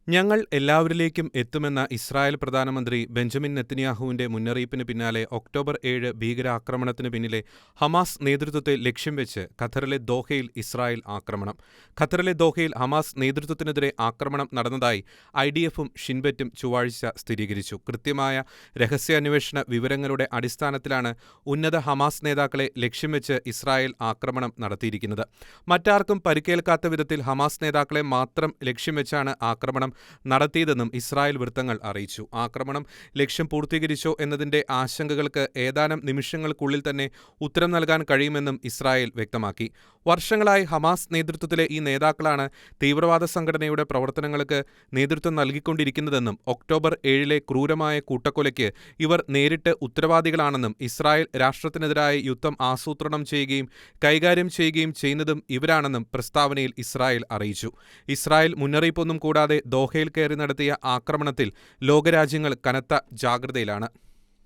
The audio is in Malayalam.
ഞങ്ങൾ എല്ലാവരിലേക്കും എത്തുമെന്ന ഇസ്രായേൽ പ്രധാനമന്ത്രി ബെഞ്ചമിൻ നെതന്യാഹുവിന്റെ മുന്നറിയിപ്പിന് പിന്നാലെ ഒക്ടോബർ 7 ഭീകരാക്രമണത്തിന് പിന്നിലെ ഹമാസ് നേതൃത്വത്തെ ലക്ഷ്യം വെച്ച് ഖത്തറിലെ ദോഹയിൽ ഇസ്രായേൽ ആക്രമണം. ഖത്തറിലെ ദോഹയിൽ ഹമാസ് നേതൃത്വത്തിനെതിരെ ആക്രമണം നടന്നതായി IDF-ഉം ഷിൻബെറ്റും ചൊവ്വാഴ്ച സ്ഥിരീകരിച്ചു. കൃത്യമായ രഹസ്യാന്വേഷണ വിവരങ്ങളുടെ അടിസ്ഥാനത്തിലാണ് ഉന്നത ഹമാസ് നേതാക്കളെ ലക്ഷ്യം വെച്ച് ഇസ്രായേൽ ആക്രമണം നടത്തിയിരിക്കുന്നത്. മറ്റാർക്കും പരിക്കേൽക്കാത്ത വിധത്തിൽ ഹമാസ് നേതാക്കളെ മാത്രം ലക്ഷ്യം വെച്ചാണ് ആക്രമണം നടത്തിയതെന്നും ഇസ്രായേൽ വൃത്തങ്ങൾ അറിയിച്ചു. ആക്രമണം ലക്ഷ്യം പൂർത്തീകരിച്ചോ എന്നതിന്റെ ആശങ്കകൾക്ക് ഏതാനും നിമിഷങ്ങൾക്കുള്ളിൽ തന്നെ ഉത്തരം നൽകാൻ കഴിയുമെന്നും ഇസ്രായേൽ വ്യക്തമാക്കി. വർഷങ്ങളായി ഹമാസ് നേതൃത്വത്തിലെ ഈ നേതാക്കളാണ് തീവ്രവാദ സംഘടനയുടെ പ്രവർത്തനങ്ങൾക്ക് നേതൃത്വം നൽകിക്കൊണ്ടിരിക്കുന്നതെന്നും ഒക്ടോബർ 7 ക്രൂരമായ കൂട്ടക്കൊലയ്ക്ക് ഇവർ നേരിട്ട് ഉത്തരവാദികളാണെന്നും ഇസ്രായേൽ രാഷ്ട്രത്തിനെതിരായ യുദ്ധം ആസൂത്രണം ചെയ്യുകയും കൈകാര്യം ചെയ്യുകയും ചെയ്യുന്നതും ഇവരാണെന്നും പ്രസ്താവനയിൽ ഇസ്രായേൽ അറിയിച്ചു. ഇസ്രായേൽ മുന്നറിയിപ്പൊന്നും കൂടാതെ ദോഹയിൽ കയറി നടത്തിയ ആക്രമണത്തിൽ ലോകരാജ്യങ്ങൾ കനത്ത ജാഗ്രതയിലാണ്.